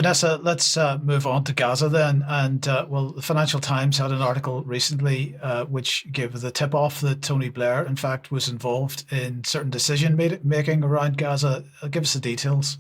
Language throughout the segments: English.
Vanessa, let's move on to Gaza then. And well, the Financial Times had an article recently which gave the tip off that Tony Blair, in fact, was involved in certain decision making around Gaza. Give us the details.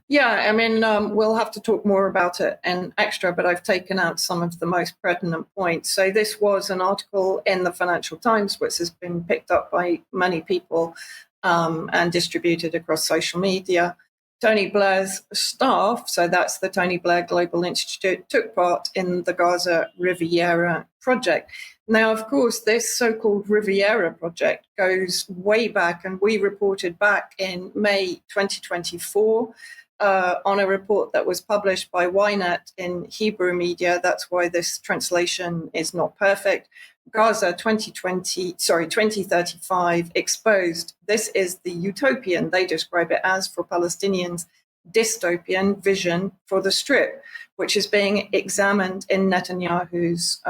Yeah, I mean, we'll have to talk more about it in extra, but I've taken out some of the most pertinent points. So this was an article in the Financial Times, which has been picked up by many people and distributed across social media. Tony Blair's staff, so that's the Tony Blair Global Institute, took part in the Gaza Riviera project. Now, of course, this so-called Riviera project goes way back, and we reported back in May 2024 on a report that was published by Ynet in Hebrew media. That's why this translation is not perfect. Gaza 2035 exposed. This is the utopian, they describe it as, for Palestinians, dystopian vision for the Strip, which is being examined in Netanyahu's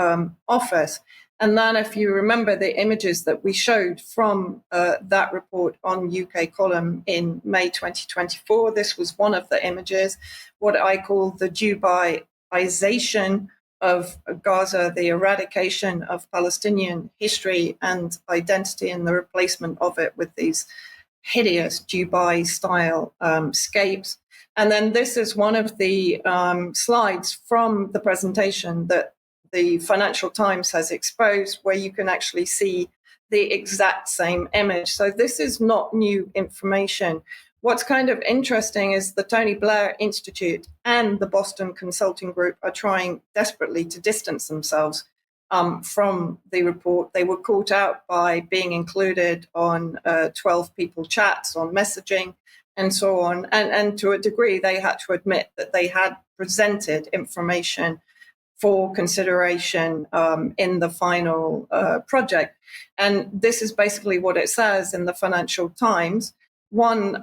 office. And then, if you remember the images that we showed from that report on UK Column in May 2024, this was one of the images, what I call the Dubaiization of Gaza, the eradication of Palestinian history and identity and the replacement of it with these hideous Dubai-style scapes. And then this is one of the slides from the presentation that the Financial Times has exposed, where you can actually see the exact same image. So this is not new information. What's kind of interesting is the Tony Blair Institute and the Boston Consulting Group are trying desperately to distance themselves from the report. They were caught out by being included on 12 people chats, on messaging, and so on. And to a degree, they had to admit that they had presented information for consideration in the final project. And this is basically what it says in the Financial Times. One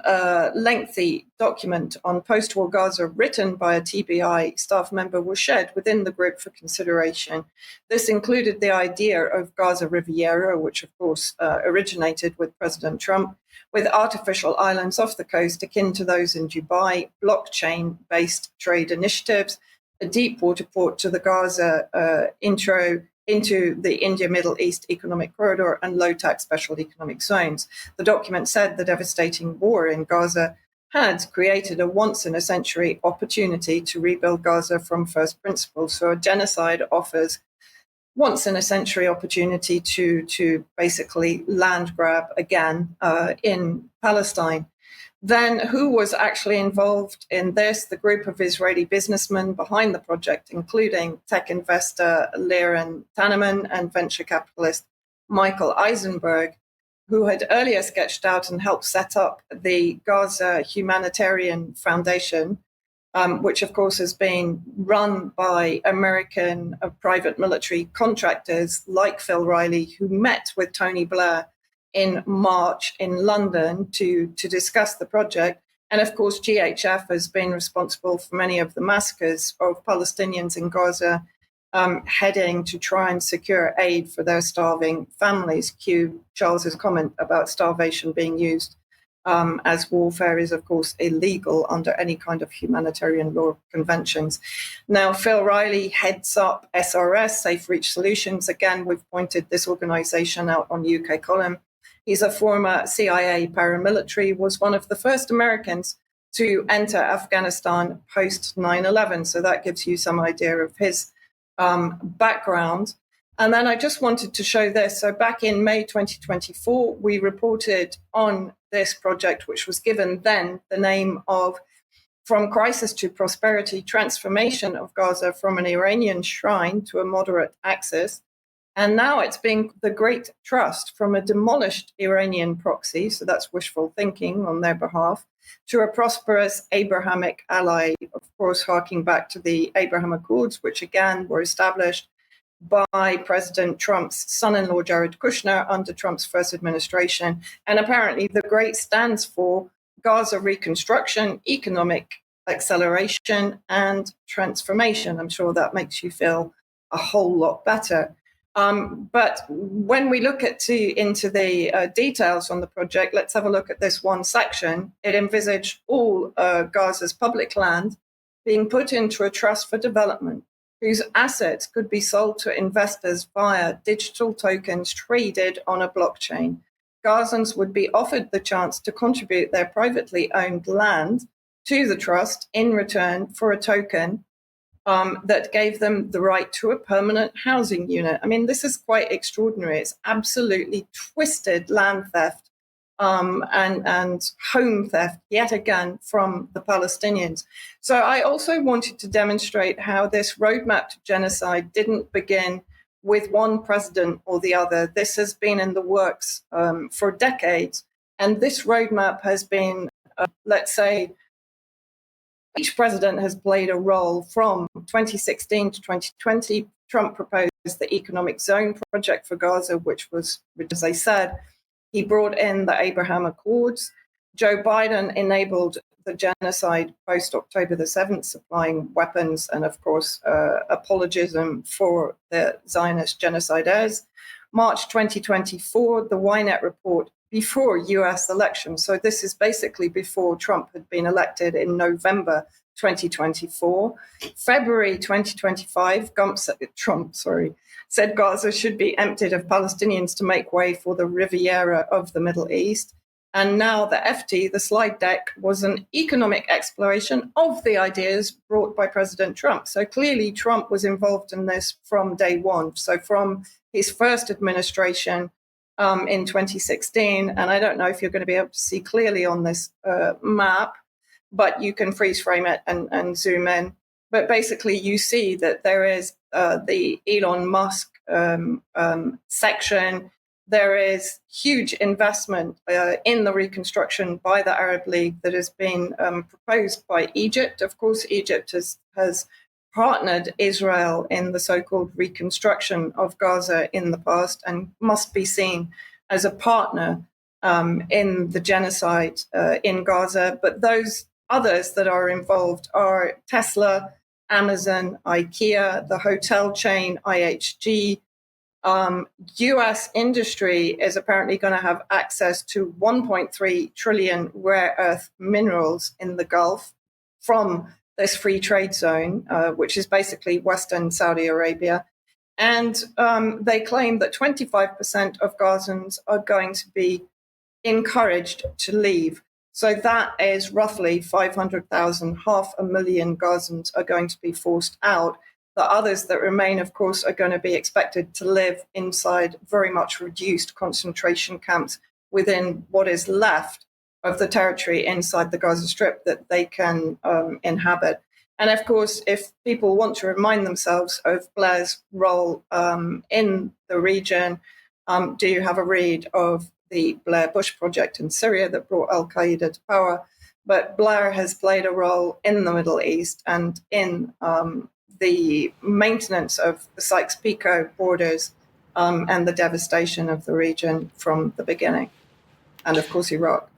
lengthy document on post-war Gaza written by a TBI staff member was shared within the group for consideration. This included the idea of Gaza Riviera, which of course originated with President Trump, with artificial islands off the coast akin to those in Dubai, blockchain-based trade initiatives, a deep water port to the Gaza intro into the India-Middle East economic corridor and low-tax special economic zones. The document said the devastating war in Gaza had created a once-in-a-century opportunity to rebuild Gaza from first principles. So a genocide offers once-in-a-century opportunity to basically land grab again in Palestine. Then who was actually involved in this? The group of Israeli businessmen behind the project, including tech investor Liran Taneman and venture capitalist Michael Eisenberg, who had earlier sketched out and helped set up the Gaza Humanitarian Foundation, which of course has been run by American private military contractors like Phil Riley, who met with Tony Blair in March in London to discuss the project. And of course, GHF has been responsible for many of the massacres of Palestinians in Gaza, heading to try and secure aid for their starving families. Cue Charles's comment about starvation being used as warfare is, of course, illegal under any kind of humanitarian law conventions. Now, Phil Riley heads up SRS, Safe Reach Solutions. Again, we've pointed this organization out on UK Column. He's a former CIA paramilitary, was one of the first Americans to enter Afghanistan post 9/11. So that gives you some idea of his background. And then I just wanted to show this. So back in May 2024, we reported on this project, which was given then the name of From Crisis to Prosperity, Transformation of Gaza from an Iranian Shrine to a Moderate Axis. And now it's being the Great Trust from a demolished Iranian proxy, so that's wishful thinking on their behalf, to a prosperous Abrahamic ally, of course, harking back to the Abraham Accords, which again were established by President Trump's son-in-law, Jared Kushner, under Trump's first administration. And apparently the GREAT stands for Gaza Reconstruction, Economic Acceleration, and Transformation. I'm sure that makes you feel a whole lot better. But when we look into the details on the project, let's have a look at this one section. It envisaged all Gaza's public land being put into a trust for development, whose assets could be sold to investors via digital tokens traded on a blockchain. Gazans would be offered the chance to contribute their privately owned land to the trust in return for a token that gave them the right to a permanent housing unit. I mean, this is quite extraordinary. It's absolutely twisted land theft and home theft, yet again, from the Palestinians. So I also wanted to demonstrate how this roadmap to genocide didn't begin with one president or the other. This has been in the works for decades. And this roadmap has been, let's say, each president has played a role. From 2016 to 2020. Trump proposed the Economic Zone Project for Gaza, which was, as I said, he brought in the Abraham Accords. Joe Biden enabled the genocide post-October the 7th, supplying weapons and, of course, apologism for the Zionist genocidaires. March 2024, the Ynet report before US elections. So this is basically before Trump had been elected in November 2024. February 2025, Trump said Gaza should be emptied of Palestinians to make way for the Riviera of the Middle East. And now the FT, the slide deck, was an economic exploration of the ideas brought by President Trump. So clearly Trump was involved in this from day one. So from his first administration in 2016, and I don't know if you're going to be able to see clearly on this map, but you can freeze frame it and zoom in. But basically you see that there is the Elon Musk section. There is huge investment in the reconstruction by the Arab League that has been proposed by Egypt. Of course, Egypt has partnered Israel in the so-called reconstruction of Gaza in the past and must be seen as a partner in the genocide in Gaza. But those others that are involved are Tesla, Amazon, IKEA, the hotel chain IHG. US industry is apparently going to have access to 1.3 trillion rare earth minerals in the Gulf from this free trade zone, which is basically Western Saudi Arabia. And they claim that 25% of Gazans are going to be encouraged to leave. So that is roughly 500,000, 500,000 Gazans are going to be forced out. The others that remain, of course, are going to be expected to live inside very much reduced concentration camps within what is left of the territory inside the Gaza Strip that they can inhabit. And of course, if people want to remind themselves of Blair's role in the region, do you have a read of the Blair Bush project in Syria that brought al-Qaeda to power? But Blair has played a role in the Middle East and in the maintenance of the Sykes-Picot borders and the devastation of the region from the beginning. And of course, Iraq.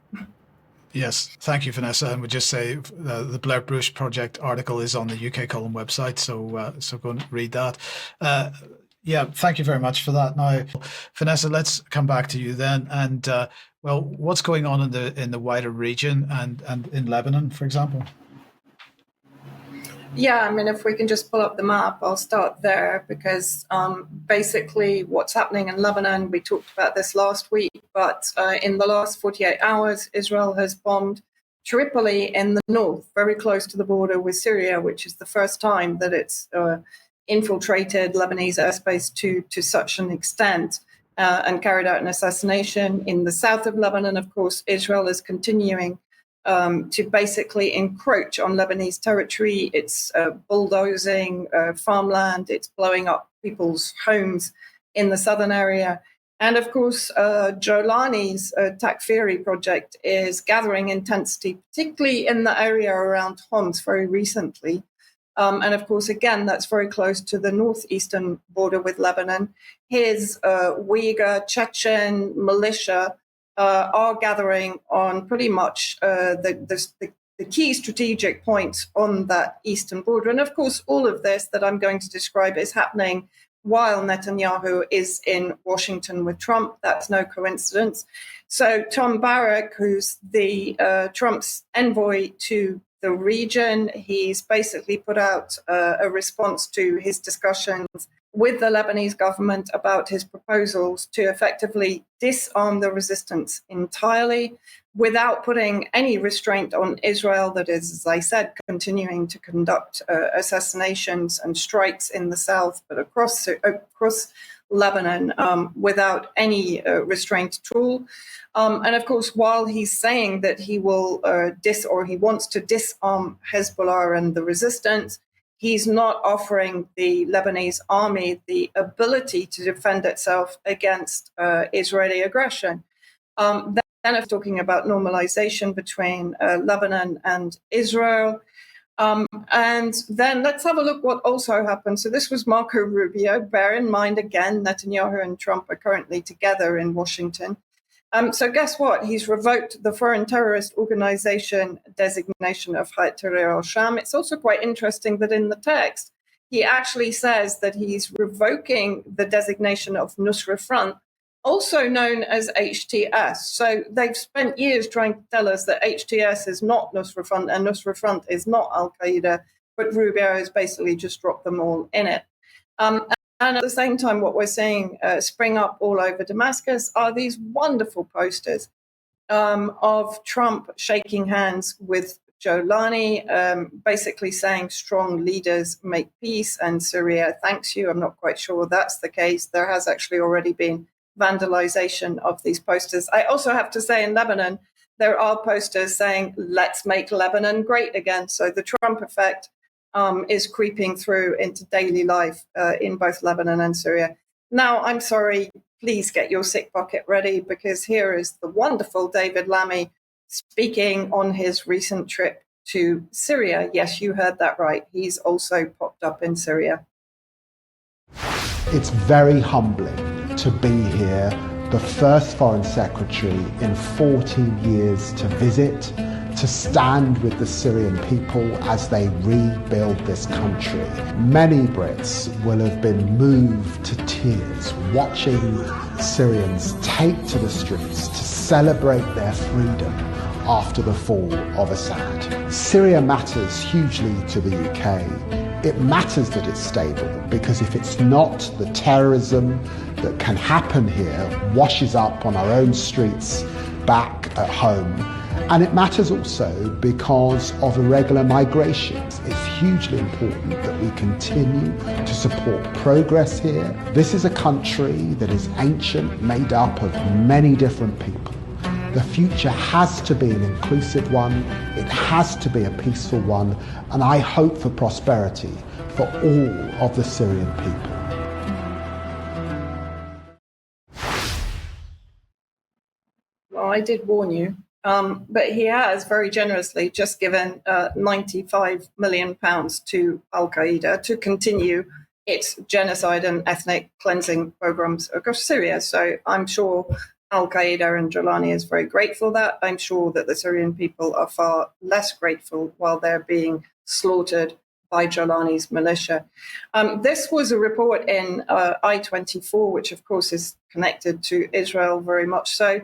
Yes, thank you, Vanessa. And we just say the Blair Bush Project article is on the UK Column website, so go and read that. Yeah, thank you very much for that. Now, Vanessa, let's come back to you then. And well, what's going on in the wider region and in Lebanon, for example? Yeah, I mean, if we can just pull up the map, I'll start there because basically what's happening in Lebanon, we talked about this last week, but in the last 48 hours, Israel has bombed Tripoli in the north, very close to the border with Syria, which is the first time that it's infiltrated Lebanese airspace to such an extent and carried out an assassination. In the south of Lebanon, of course, Israel is continuing to basically encroach on Lebanese territory. It's bulldozing farmland. It's blowing up people's homes in the southern area. And of course, Jolani's Takfiri project is gathering intensity, particularly in the area around Homs very recently. And of course, again, that's very close to the northeastern border with Lebanon. His Uyghur Chechen militia are gathering on pretty much the key strategic points on that eastern border. And of course, all of this that I'm going to describe is happening while Netanyahu is in Washington with Trump. That's no coincidence. So Tom Barrack, who's the Trump's envoy to the region, he's basically put out a response to his discussions with the Lebanese government about his proposals to effectively disarm the resistance entirely without putting any restraint on Israel that is, as I said, continuing to conduct assassinations and strikes in the south, but across Lebanon without any restraint at all. And of course, while he's saying that he will he wants to disarm Hezbollah and the resistance, he's not offering the Lebanese army the ability to defend itself against Israeli aggression. Then of talking about normalization between Lebanon and Israel. And then let's have a look what also happened. So this was Marco Rubio. Bear in mind, again, Netanyahu and Trump are currently together in Washington. So guess what? He's revoked the foreign terrorist organization designation of Hayat Tahrir al-Sham. It's also quite interesting that in the text, he actually says that he's revoking the designation of Nusra Front, also known as HTS. So they've spent years trying to tell us that HTS is not Nusra Front and Nusra Front is not Al-Qaeda, but Rubio has basically just dropped them all in it. And at the same time, what we're seeing spring up all over Damascus are these wonderful posters of Trump shaking hands with Jolani, basically saying strong leaders make peace and Syria thanks you. I'm not quite sure that's the case. There has actually already been vandalization of these posters. I also have to say in Lebanon, there are posters saying, let's make Lebanon great again. So the Trump effect is creeping through into daily life in both Lebanon and Syria. Now, I'm sorry, please get your sick pocket ready, because here is the wonderful David Lammy speaking on his recent trip to Syria. Yes, you heard that right. He's also popped up in Syria. It's very humbling to be here, the first foreign secretary in 14 years to visit, to stand with the Syrian people as they rebuild this country. Many Brits will have been moved to tears watching Syrians take to the streets to celebrate their freedom after the fall of Assad. Syria matters hugely to the UK. It matters that it's stable, because if it's not, the terrorism that can happen here washes up on our own streets back at home. And it matters also because of irregular migrations. It's hugely important that we continue to support progress here. This is a country that is ancient, made up of many different people. The future has to be an inclusive one, it has to be a peaceful one, and I hope for prosperity for all of the Syrian people. Well, I did warn you, but he has very generously just given £95 million to Al-Qaeda to continue its genocide and ethnic cleansing programs across Syria. So I'm sure Al-Qaeda and Jolani is very grateful for that. I'm sure that the Syrian people are far less grateful while they're being slaughtered by Jolani's militia. This was a report in I-24, which of course is connected to Israel very much so.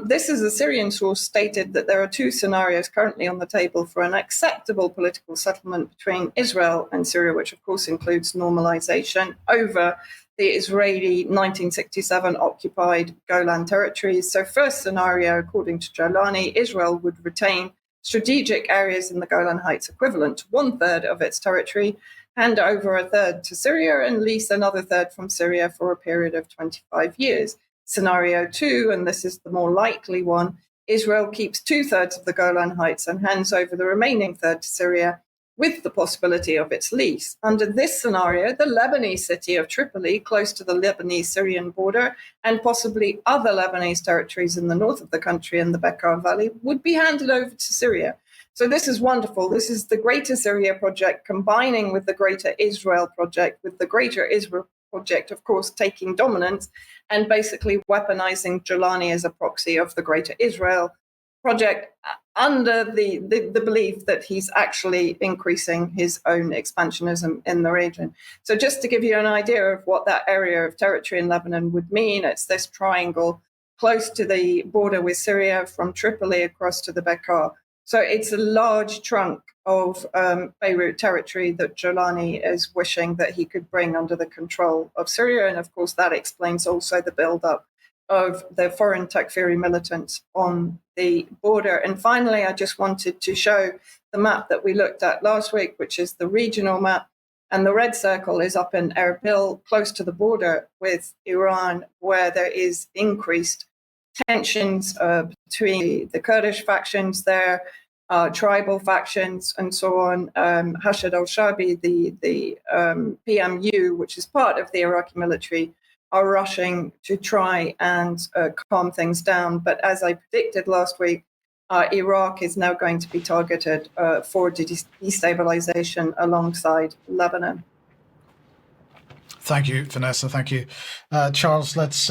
This is a Syrian source stated that there are two scenarios currently on the table for an acceptable political settlement between Israel and Syria, which of course includes normalization over the Israeli 1967 occupied Golan territories. So first scenario, according to Jolani, Israel would retain strategic areas in the Golan Heights equivalent to 1/3 of its territory, hand over 1/3 to Syria, and lease another 1/3 from Syria for a period of 25 years. Scenario 2, and this is the more likely one, Israel keeps 2/3 of the Golan Heights and hands over the remaining 1/3 to Syria, with the possibility of its lease. Under this scenario, the Lebanese city of Tripoli, close to the Lebanese-Syrian border, and possibly other Lebanese territories in the north of the country and the Bekaa Valley, would be handed over to Syria. So this is wonderful. This is the Greater Syria project combining with the Greater Israel project, with the Greater Israel project, of course, taking dominance and basically weaponizing Jolani as a proxy of the Greater Israel project. under the belief that he's actually increasing his own expansionism in the region. So just to give you an idea of what that area of territory in Lebanon would mean, it's this triangle close to the border with Syria from Tripoli across to the Bekaa. So it's a large trunk of Beirut territory that Jolani is wishing that he could bring under the control of Syria. And of course, that explains also the buildup of the foreign Takfiri militants on the border. And finally, I just wanted to show the map that we looked at last week, which is the regional map. And the red circle is up in Erbil, close to the border with Iran, where there is increased tensions between the Kurdish factions there, tribal factions, and so on. Hashid al-Shabi, the PMU, which is part of the Iraqi military, are rushing to try and calm things down. But as I predicted last week, Iraq is now going to be targeted for destabilization alongside Lebanon. Thank you, Vanessa. Thank you. Charles, let's